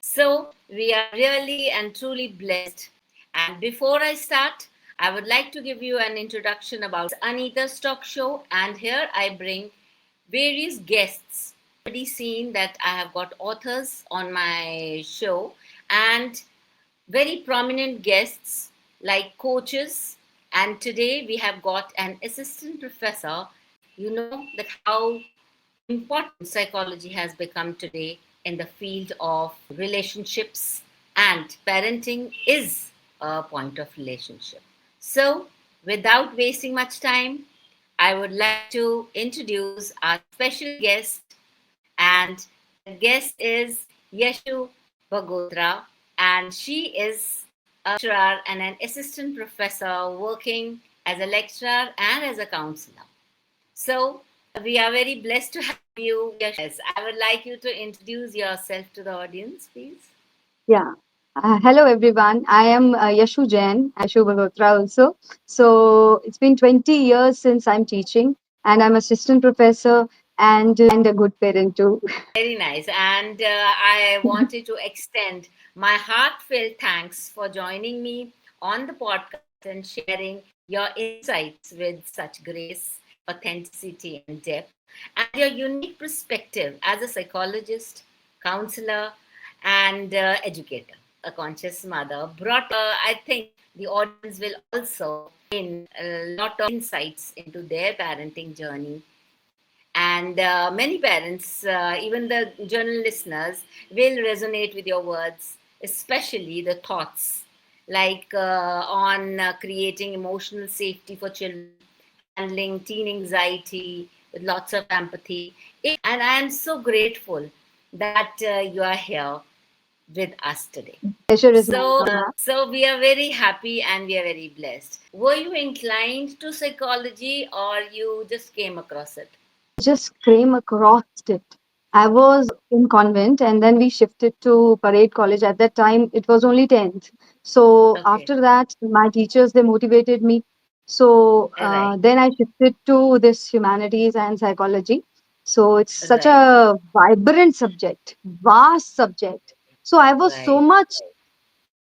So, we are really and truly blessed. And before I start, I would like to give you an introduction about Anita's talk show. And here I bring various guests. Already seen that I have got authors on my show and very prominent guests like coaches. And today we have got an assistant professor. You know that how important psychology has become today in the field of relationships, and parenting is a point of relationship. So, without wasting much time, I would like to introduce our special guest, and the guest is Yashu Bhagotra, and she is a lecturer and an assistant professor working as a lecturer and as a counselor. So, we are very blessed to have you. Yes, I would like you to introduce yourself to the audience, please. Yeah. Hello, everyone. I am Yashu Jain, Yashu Bhagotra also. So it's been 20 years since I'm teaching, and I'm assistant professor and a good parent too. Very nice. And I wanted to extend my heartfelt thanks for joining me on the podcast and sharing your insights with such grace, authenticity, and depth, and your unique perspective as a psychologist, counselor, and educator. A conscious mother brought, I think the audience will also gain a lot of insights into their parenting journey, and many parents, even the journal listeners, will resonate with your words, especially the thoughts like on creating emotional safety for children, handling teen anxiety with lots of empathy. And I am so grateful that you are here with us today. Pleasure is mine. So we are very happy and we are very blessed. Were you inclined to psychology or you just came across it? I just came across it. I was in convent, and then we shifted to Parade College. At that time, it was only 10th. So Okay. after that, my teachers, they motivated me. So Right. then I shifted to this humanities and psychology. So it's such Right, a vibrant subject, vast subject. So I was so right, much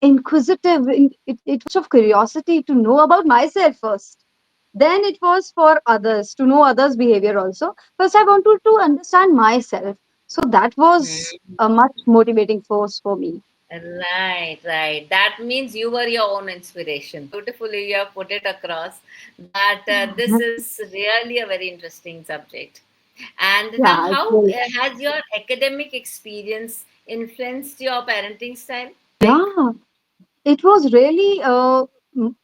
inquisitive. It was of curiosity to know about myself first. Then it was for others to know others' behavior also. First, I wanted to understand myself. So that was right. a much motivating force for me. Right, right. That means you were your own inspiration. Beautifully, you have put it across that this is really a very interesting subject. And now, Yeah, it's how very, has your academic experience influenced your parenting style? Like, yeah, it was really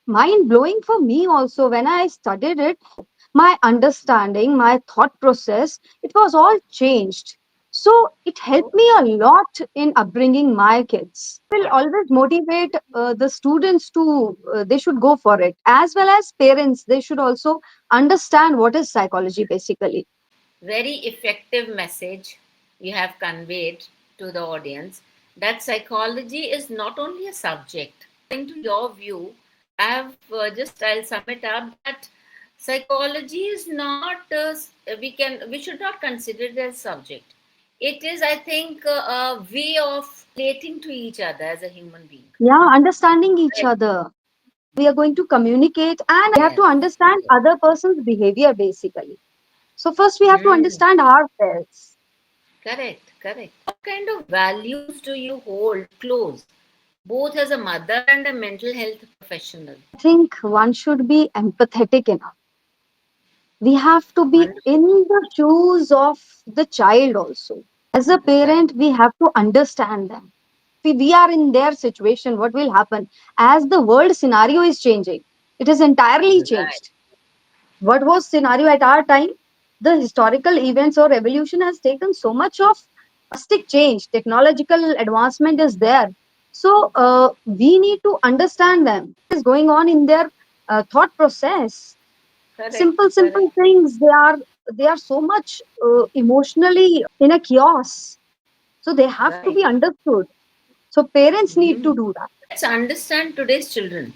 mind blowing for me also when I studied it. My understanding, my thought process, it was all changed. So it helped me a lot in upbringing my kids. Will always motivate the students to, they should go for it. As well as parents, they should also understand what is psychology basically. very effective message you have conveyed to the audience that psychology is not only a subject. According to your view, I have I'll sum it up that psychology is not we should not consider it as subject. It is, I think, a way of relating to each other as a human being. Yeah, understanding each Correct. other. We are going to communicate and we have to Yes. understand other person's behavior basically. So first we have to Hmm. understand ourselves. Correct, correct. What kind of values do you hold close, both as a mother and a mental health professional? I think one should be empathetic enough. We have to be Wonderful. in the shoes of the child also. As a Right, parent, we have to understand them. If we are in their situation, what will happen? As the world scenario is changing, it is entirely right, changed. What was scenario at our time? The historical events or revolution has taken so much of drastic change. Technological advancement is there. So we need to understand them. What is going on in their thought process? correct, Simple correct. things. They are so much emotionally in a chaos. So they have to be Right. understood. So parents need to Mhm. do that. Let's understand today's children.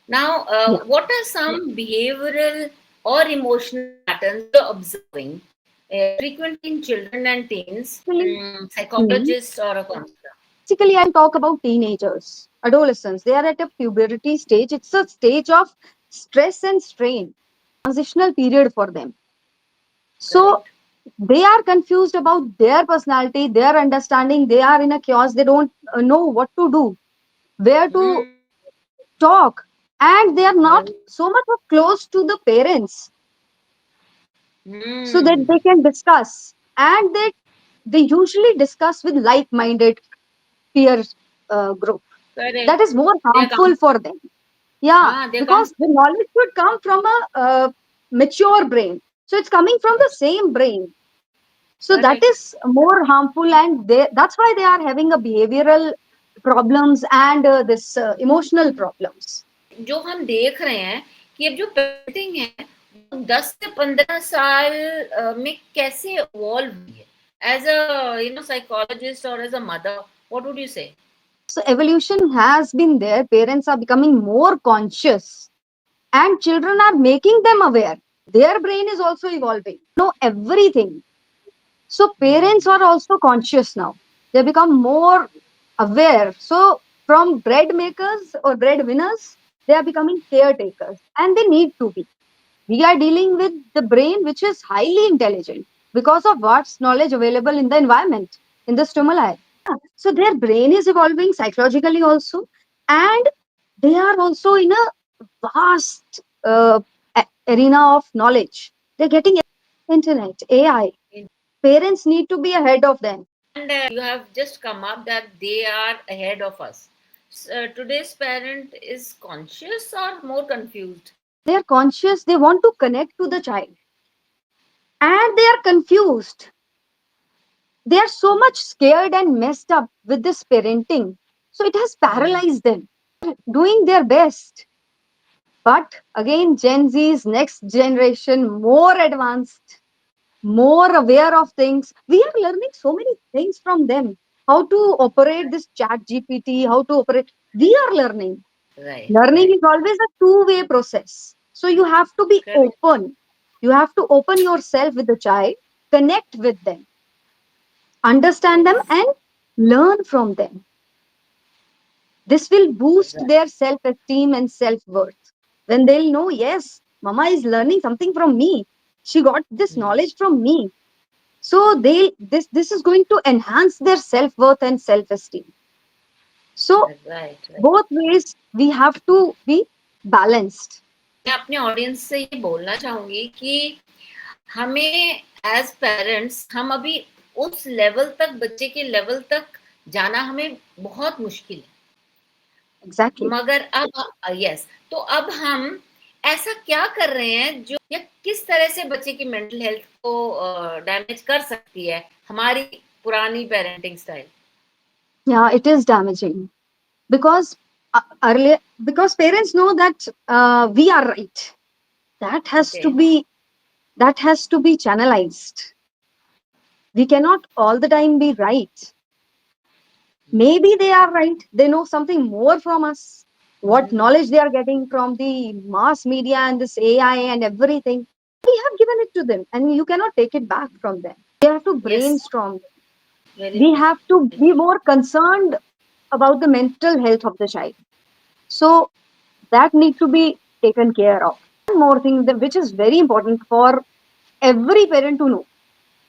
Now, Yeah. what are some behavioral or emotional patterns you're observing frequently in children and teens, Basically, hmm, psychologist or a counselor. basically, I'll talk about teenagers, adolescents. They are at a puberty stage. It's a stage of stress and strain, transitional period for them. So Correct. they are confused about their personality, their understanding. They are in a chaos. They don't know what to do, where to Mm, talk, and they are not very. so much of close to the parents so that Mm, they can discuss. And they usually discuss with like-minded peer group. That correct. is more They are harmful for them. Yeah, they're because the knowledge should come from a mature brain. So it's coming from the same brain. So that correct. is more harmful, and that's why they are having a behavioral problems and this emotional problems. जो हम देख रहे हैं कि अब जो parenting है वो 10 से 15 साल में कैसे इवॉल्व हुई है एज अ साइकोलॉजिस्ट और as a mother what would you say So evolution has been there. Parents are becoming more conscious, and children are making them aware. Their brain is also evolving. Know everything. So parents are also conscious now. They become more aware. So from bread makers or bread winners, they are becoming caretakers, and they need to be. We are dealing with the brain which is highly intelligent because of what's knowledge available in the environment, in the stimuli. So their brain is evolving psychologically also, and they are also in a vast arena of knowledge. They're getting internet, AI. Parents need to be ahead of them. and you have just come up that they are ahead of us. Today's parent is conscious or more confused. They are conscious. They want to connect to the child, and they are confused. They are so much scared and messed up with this parenting. So it has Hmm. paralyzed them. Doing their best. But again, Gen Z's next generation, more advanced, more aware of things. We are learning so many things from them. How to operate this chat GPT, how to operate. We are learning. Right, Learning right. is always a two-way process. So you have to be Correct. open. You have to open yourself with the child, connect with them, understand them, Yes. and learn from them. This will boost Right. their self esteem and self worth. When they'll know, yes, Mama is learning something from me. She got this Hmm. knowledge from me. So this is going to enhance their self worth and self esteem. So Right, right. both ways we have to be balanced. मैं अपने audience से ये बोलना चाहूंगी कि हमें as parents हम अभी उस लेवल तक बच्चे के लेवल तक जाना हमें बहुत मुश्किल है Exactly. मगर अब यस तो अब हम ऐसा क्या कर रहे हैं जो या किस तरह से बच्चे की मेंटल हेल्थ को डैमेज कर सकती है हमारी पुरानी parenting style Yeah, it is damaging because earlier because parents know that we are right. That has okay to be that has to be channelized. We cannot all the time be right. Maybe they are right. They know something more from us. What knowledge they are getting from the mass media and this AI and everything. We have given it to them, and you cannot take it back from them. We have to yes brainstorm. Very We true have to be more concerned about the mental health of the child. So that need to be taken care of. One more thing which is very important for every parent to know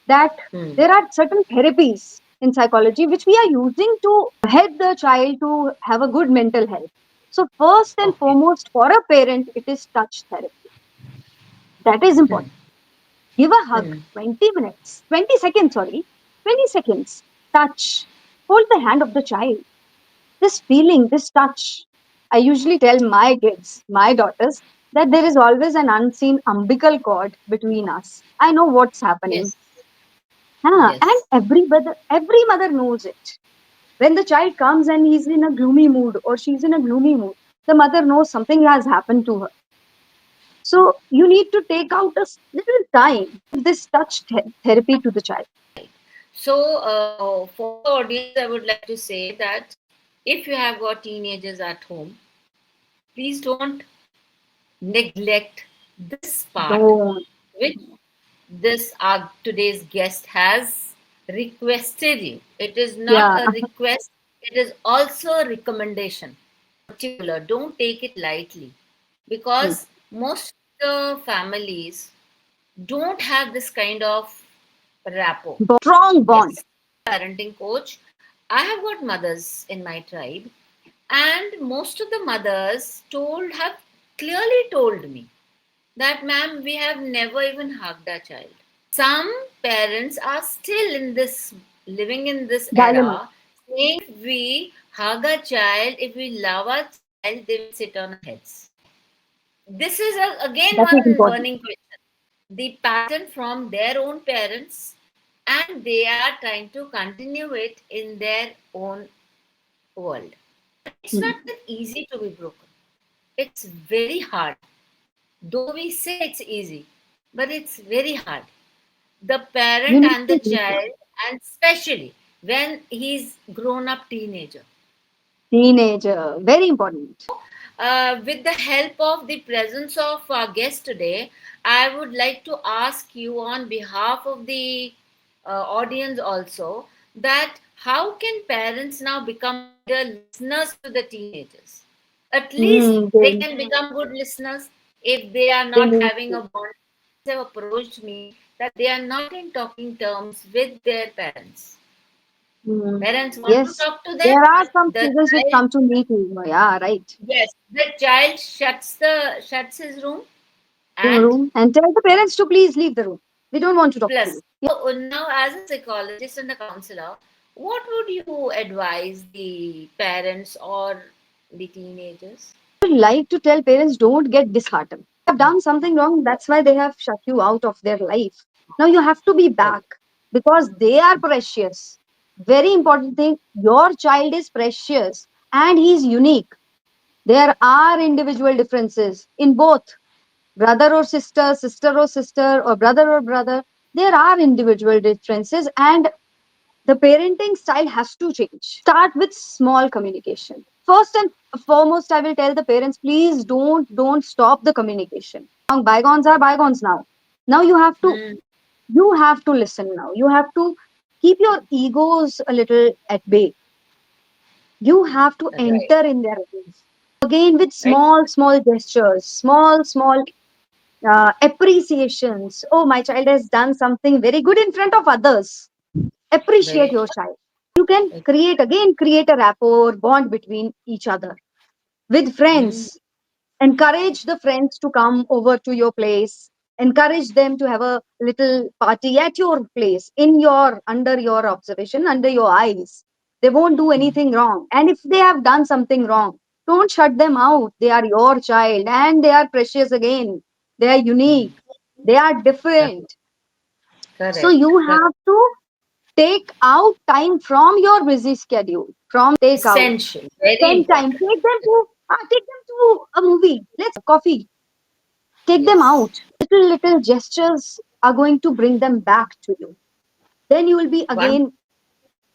that there are certain therapies in psychology which we are using to help the child to have a good mental health. So first and okay foremost for a parent, it is touch therapy. That is important. Give a hug, 20 minutes, 20 seconds, sorry, 20 seconds. Touch. Hold the hand of the child. This feeling, this touch. I usually tell my kids, my daughters, that there is always an unseen umbilical cord between us. I know what's happening. Yes And yes every mother knows it. When the child comes and he's in a gloomy mood or she's in a gloomy mood, the mother knows something has happened to her. So you need to take out a little time, give this touch therapy to the child. So, for the audience, I would like to say that if you have got teenagers at home, please don't neglect this part, Don't. which this our today's guest has requested you. It is not Yeah. a request, it is also a recommendation. Particular, don't take it lightly Hmm. because most of the families don't have this kind of rapport. Strong bond. Yes, parenting coach. I have got mothers in my tribe, and most of the mothers told have clearly told me that, ma'am, we have never even hugged our child. Some parents are still in this living in this Dilemma. era, saying if we hug a child, if we love our child, they will sit on our heads. This is again That is one important. burning question. The pattern from their own parents, and they are trying to continue it in their own world. But it's Hmm. not that easy to be broken. It's very hard. Though we say it's easy, but it's very hard. The You parent need and the to listen. child, and especially when he's grown up teenager. Teenager. Very important. With the help of the presence of our guest today, I would like to ask you on behalf of the audience also that how can parents now become better listeners to the teenagers? At least Hmm. they can become good listeners if they are They not need having to. a bond. They have approached me that they are not in talking terms with their parents. Hmm. Parents want to Yes. talk to them, There are but some the cases which child, come to me too. Yeah, right. yes, the child shuts his room and Room and tell the parents to please leave the room. We don't want to talk to plus. you. So now, as a psychologist and a counselor, what would you advise the parents or the teenagers? Would like to tell parents don't get disheartened. They have done something wrong, that's why they have shut you out of their life. Now you have to be back because they are precious. Very important thing, your child is precious and he's unique. There are individual differences in both brother or sister, sister or sister, or brother. There are individual differences, and the parenting style has to change. Start with small communication. First and foremost, I will tell the parents, please don't stop the communication. Bygones are bygones now. Now Hmm. you have to listen now. You have to keep your egos a little at bay. You have to Right, enter in their life. Again with right, small gestures, small appreciations. Oh, my child has done something very good in front of others. Appreciate right. your child. You can create a rapport bond between each other. With Hmm. friends, encourage the friends to come over to your place, encourage them to have a little party at your place, in your under your observation, under your eyes. They won't do anything wrong, and if they have done something wrong, don't shut them out. They are your child and they are precious. Again, they are unique, they are different. So Correct, you correct. have to take out time from your busy schedule. From take out, Essential, very spend time, important. take them to a movie, let's coffee, take them Yes. out. Little gestures are going to bring them back to you. Then you will be One, again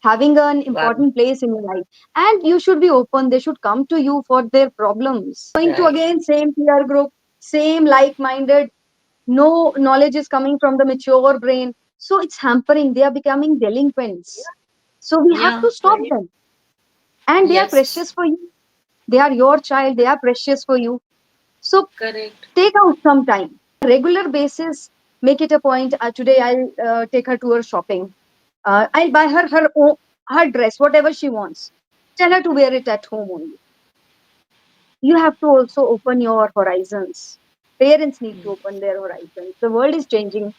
having an one, important place in your life, and you should be open. They should come to you for their problems. Going to right. again same peer group, same like-minded. No knowledge is coming from the mature brain, so it's hampering. They are becoming delinquents. So we have Yeah, to stop right. them, and they are Yes, precious for you. They are your child. They are precious for you. So correct. take out some time, regular basis. Make it a point. Today I'll take her to her shopping. I'll buy her dress, whatever she wants. Tell her to wear it at home only. You have to also open your horizons. Parents need to open their horizons. The world is changing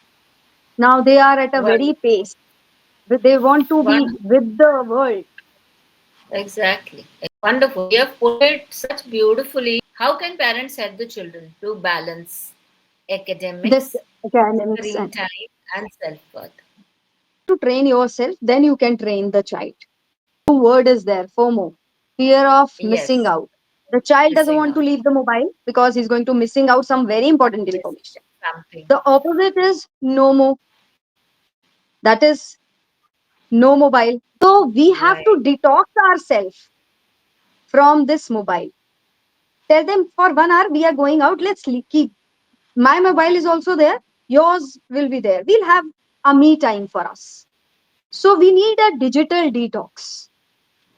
now. They are at a One, very pace. They want to be one, with the world. exactly. Wonderful. You have put it such beautifully. How can parents help the children to balance This academics, academics, screen and time, and self-worth? to train yourself, then you can train the child. Word is there, FOMO, fear of missing Yes, out. The child doesn't missing want to out. leave the mobile because he's going to missing out some very important Missing information. something. The opposite is NOMO, that is no mobile. So we have Right. to detox ourselves from this mobile. Tell them for 1 hour we are going out. Let's keep my mobile is also there. yours will be there. We'll have a me time for us. So we need a digital detox.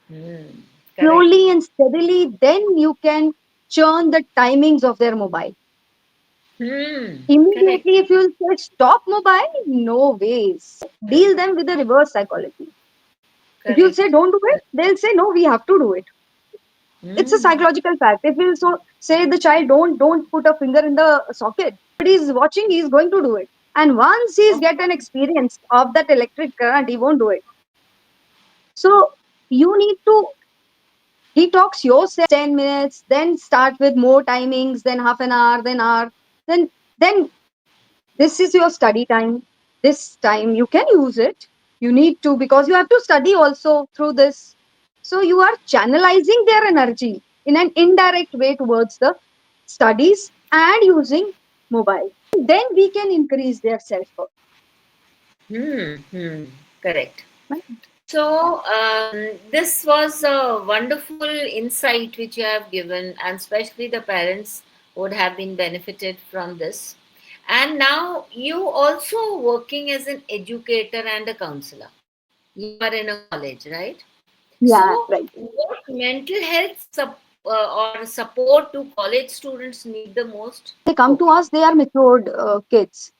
Hmm. Correct. Slowly and steadily, then you can churn the timings of their mobile. Hmm. Immediately, Correct. if you say stop mobile, no ways. Deal them with the reverse psychology. If you say Correct. don't do it, they'll say no, we have to do it. It's a Hmm. psychological fact. If you so say the child don't put a finger in the socket, but he's watching, he's going to do it. And once he's Of get an course. experience of that electric current, he won't do it. So you need to detox yourself 10 minutes, then start with more timings, then half an hour, then hour, then this is your study time. This time you can use it. You need to because you have to study also through this. So you are channelizing their energy in an indirect way towards the studies and using mobile. Then we can increase their self-worth. Hmm. Hmm. Correct. Right? So, this was a wonderful insight which you have given, and especially the parents would have been benefited from this. And now you also working as an educator and a counselor. You are in a college, right? Yeah, So, right. what mental health or support do college students need the most? They come to Okay, us, they are matured kids.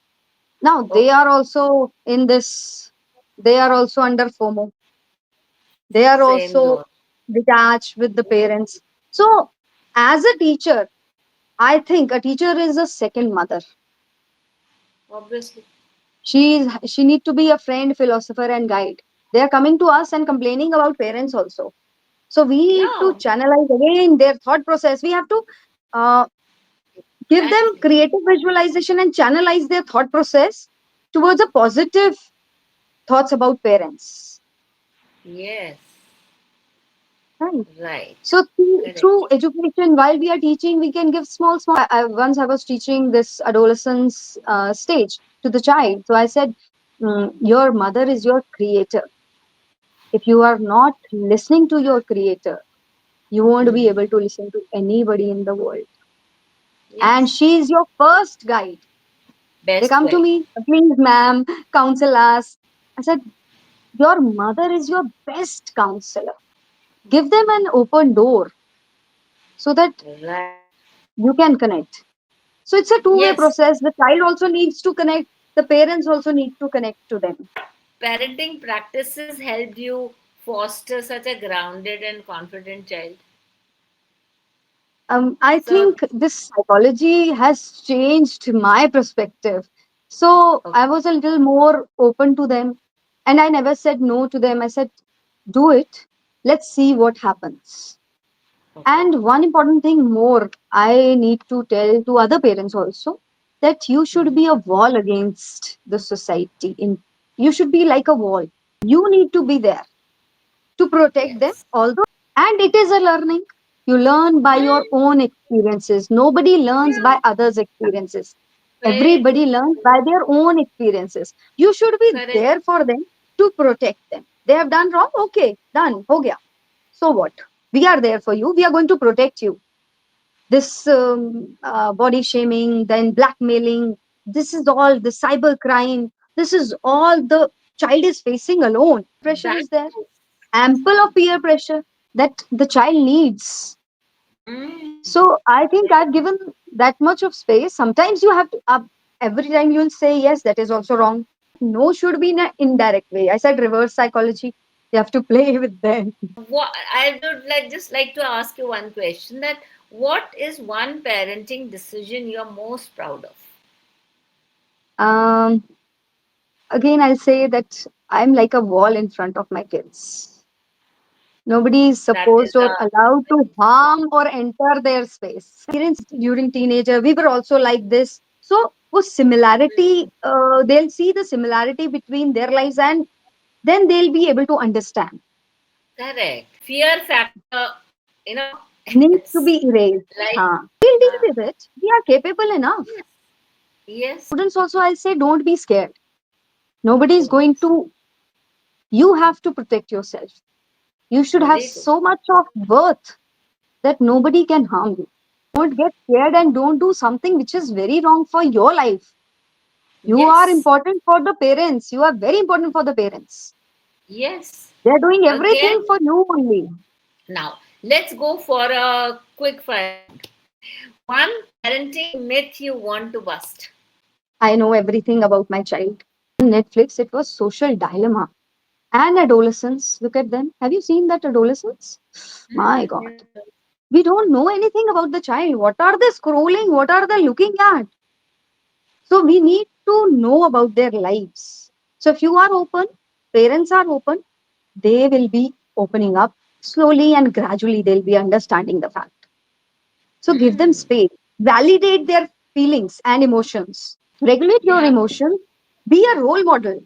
Now they okay, are also in this, they are also under FOMO. They are same also zone, detached with the parents. So, as a teacher, I think a teacher is a second mother. obviously. She need to be a friend, philosopher, and guide. They are coming to us and complaining about parents also. So we need to Yeah, channelize again their thought process. We have to uh, give them exactly. creative visualization and channelize their thought process towards a positive thoughts about parents. Yes, Right. right, So correct. through education, while we are teaching, we can give small, small. Once I was teaching this adolescence stage to the child, so I said, "Your mother is your creator. If you are not listening to your creator, you won't be Hmm. able to listen to anybody in the world. And Yes, she is your first guide." They best come to guide. me, "Please, ma'am, counsel us." I said, "Your mother is your best counselor. Give them an open door so that Right. you can connect." So it's a two-way Yes. process. The child also needs to connect. The parents also need to connect to them. Parenting practices helped you foster such a grounded and confident child. I So, think this psychology has changed my perspective. So okay, I was a little more open to them, and I never said no to them. I said, "Do it. Let's see what happens." okay. And one important thing more, I need to tell to other parents also that you should Hmm. be a wall against the society. You should be like a wall. You need to be there to protect them. Yes. Although, and it is a learning. You learn by your Hmm. own experiences. Nobody learns Yeah, by others' experiences. very Everybody true. learns by their own experiences. You should be Correct. there for them to protect them. They have done wrong. Okay, done. Ho gaya. So what? We are there for you. We are going to protect you. This body shaming, then blackmailing, this is all the cyber crime. This is all the child is facing alone. Pressure That is there, is. ample of peer pressure that the child needs. Mm, So I think very I've given that much of space. Sometimes you have to, every time you'll say yes, that is also wrong. No should be in an indirect way. I said reverse psychology. You have to play with them. what I would like to ask you one question that what is one parenting decision you're most proud of? Um, Again, I'll say that I'm like a wall in front of my kids. Nobody is That is supposed or a allowed to harm or enter their space. During teenager, we were also like this. So, वो similarity, they'll see the similarity between their lives and then they'll be able to understand. correct fear factor, you know. Needs to It's be erased. like Haan. We'll deal uh, with it. We are capable enough. yes, yes, Students also, I'll say, don't be scared. Nobody is don't be going to, you have to protect yourself. You should have very true. so much of worth that nobody can harm you. Don't get scared and don't do something which is very wrong for your life. You are Yes. important for the parents. You are very important for the parents. Yes. They are doing Again, everything for you only. now let's go for a quick fire round. One parenting myth you want to bust. I know everything about my child. Netflix, it was social dilemma. And adolescents, look at them. Have you seen that adolescents? My Mm, God. yes. We don't know anything about the child. What are they scrolling? What are they looking at? So we need to know about their lives. So if you are open, parents are open, they will be opening up slowly and gradually they'll be understanding the fact. So give them Mm, space, validate their feelings and emotions, regulate your yeah. emotions, be a role model.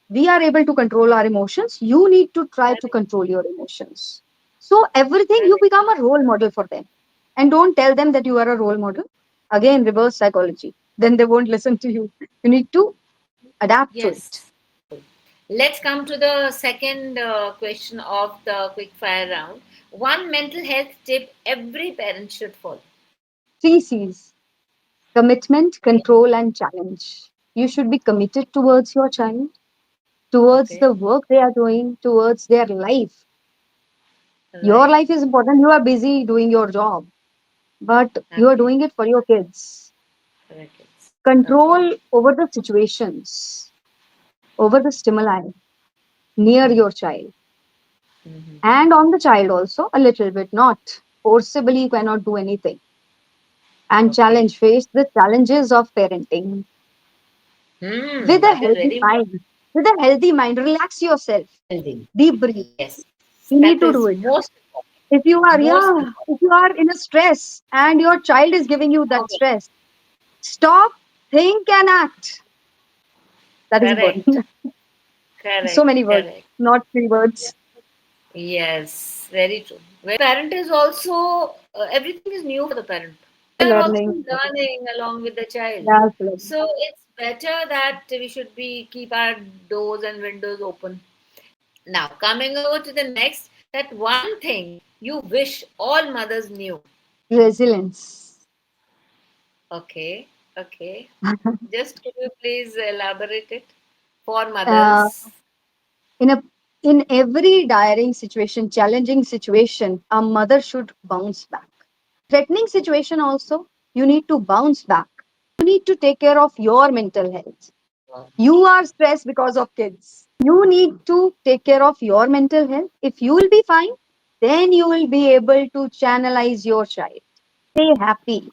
We are able to control our emotions. You need to try to Correct. control your emotions. So everything you Correct. become a role model for them. And don't tell them that you are a role model. Again, reverse psychology. Then they won't listen to you. You need to adapt to it. Yes. Let's come to the second question of the quick fire round. One mental health tip every parent should follow. Three C's: commitment, Okay. control, and challenge. You should be committed towards your child, towards Okay. the work they are doing, towards their life. Your Right. life is important. You are busy doing your job, but you are Okay. doing it for your kids. Correct. Okay. Control over the situations, over the stimuli near your child, Mm-hmm. and on the child also a little bit, not forcibly, you cannot do anything. And Okay. challenge, face the challenges of parenting with a That is healthy very important. mind. With a healthy mind, relax yourself, Healthy. deep breathe. Yes. You need That to do is it. most important. If you are, Most yeah, important. if you are in a stress and your child is giving you that Okay. stress, stop, think, and act. That is important. Correct. So Correct. many words, Correct. not three words. Yes. Very true. When parent is also everything is new for the parent. They are also Learning. learning along with the child. Yes, learning. So it's better that we should be keep our doors and windows open. Now, coming over to the next, that one thing you wish all mothers knew. Resilience. Okay, okay. Just could you please elaborate it for uh, mothers? in a in every tiring situation, challenging situation, a mother should bounce back. Threatening situation also, you need to bounce back. You need to take care of your mental health. You are stressed because of kids. You need to take care of your mental health. If you will be fine, then you will be able to channelize your child. Stay happy.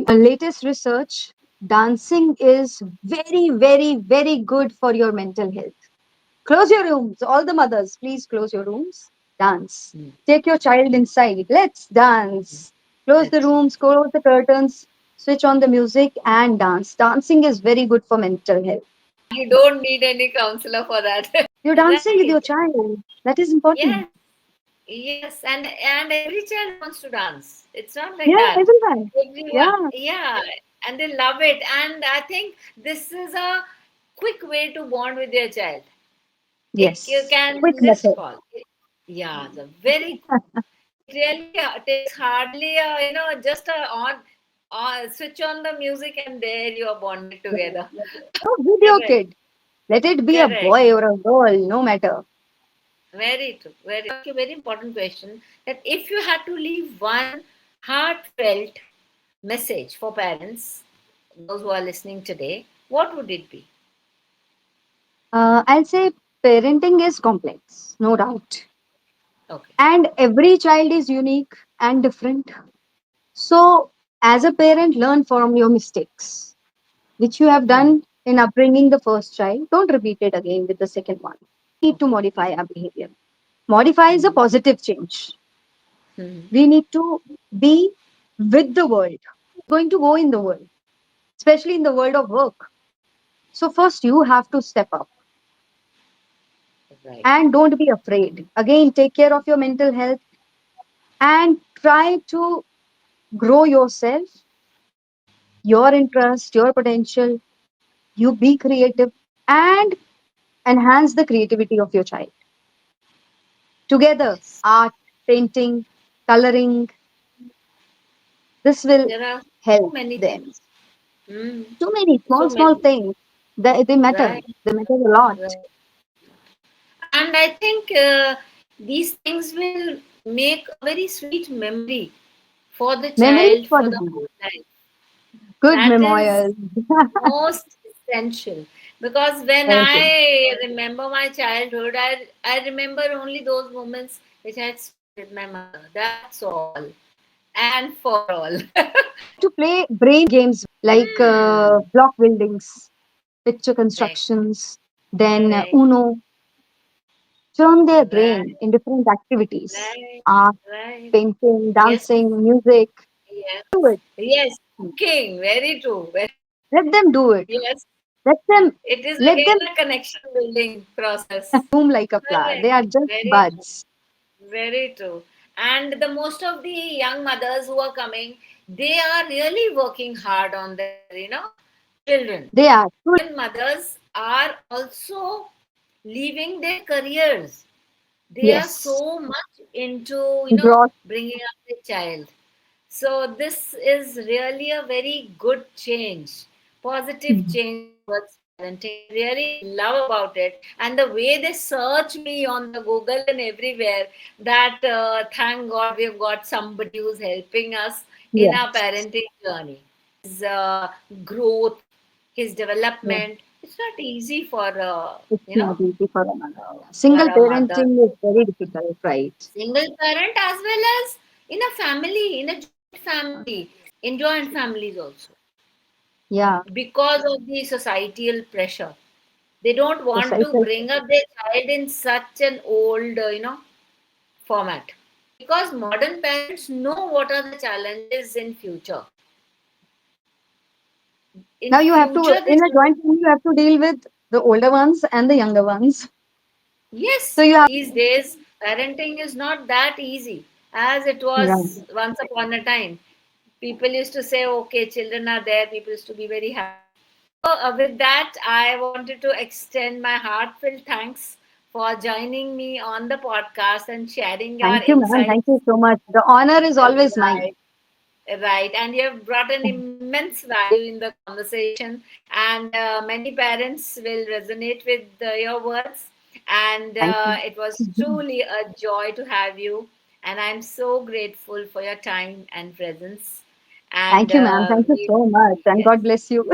Latest research, dancing is very, very, very good for your mental health. Close your rooms. All the mothers, please close your rooms. Dance. Hmm. Take your child inside. Let's dance. Close the That's rooms, close the curtains, switch on the music and dance. Dancing is very good for mental health. you don't need any counselor for that. You're dancing with Right. your child. That is important. Yes, yes, and every child wants to dance. It's not like Yeah, that. everyone. Everyone, Yeah. yeah, and they love it. And I think this is a quick way to bond with your child. It you Yes. can Quick just method. call. Yeah, the very it really takes hardly just a on switch on the music and there you are bonded together. So with your Correct, kid. Let it be a correct. boy or a girl, no matter. Very true. Very ask you a very important question that if you had to leave one heartfelt message for parents, those who are listening today, what would it be? I'll say parenting is complex, no doubt. Okay. And every child is unique and different. So, as a parent, learn from your mistakes, which you have Hmm. done in upbringing the first child. Don't repeat it again with the second one. Need to Okay. modify our behavior. Modify is a Hmm. positive change. Hmm. We need to be with the world, going to go in the world, especially in the world of work. So, first, you have to step up Right. and don't be afraid. Again, take care of your mental health and try to grow yourself, your interest, your potential. You be creative and enhance the creativity of your child. Together, Yes. art, painting, coloring, this will There are so help many them. things. Hmm. Too many So small, small many. things. They matter. Right, They matter a lot. right. And I think these things will make a very sweet memory for the Memories child for for the the memory. whole life. Good That is memoirs. most essential, because when Okay. I remember my childhood, I remember only those moments which I had spent with my mother. That's all and for all. We used to play brain games like Hmm. block buildings, picture Correct. constructions, then Correct. Uno. Turn their brain Right. in different activities: Right. art, Right. painting, Yes. dancing, music. Yes. Do it. Yes. Cooking. Very true. Very Let them do it. yes. Let them It is let them again a connection building process. bloom like a flower. They Correct. are just Very true. buds. Very true. And the most of the young mothers who are coming, they are really working hard on their, children. They are truly, Indian mothers are also leaving their careers. They are yes, so much into, brought. bringing up the child. So this is really a very good change, positive change towards parenting. I really love about it, and the way they search me on the Google and everywhere. That thank God we've got somebody who's helping us in our Yes, parenting journey. His growth, his yes. development. It's not easy for It's not easy for a mother. Yeah. for Single a mother, parenting is very difficult, right? single parent, as well as in a family, in a joint family, in joint families also, Yeah, because of the societal pressure. They don't want to societal. bring up their child in such an old, format. Because modern parents know what are the challenges in future. In Now you have to, future, the in a joint family, you have to deal with the older ones and the younger ones. So yes, you have, these days parenting is not that easy as it yeah. was once upon a time. People used to say, okay, children are there, people used to be very happy. So, with that, I wanted to extend my heartfelt thanks for joining me on the podcast and sharing your Thank you, ma'am. Thank insights. you so much. The honor is always mine. Right, right. And you have brought an immense value in the conversation, and many parents will resonate with your words. And Thank you. it was truly a joy to have you. And I'm so grateful for your time and presence. And Thank you, ma'am. Thank you we, so much. And yes. God bless you.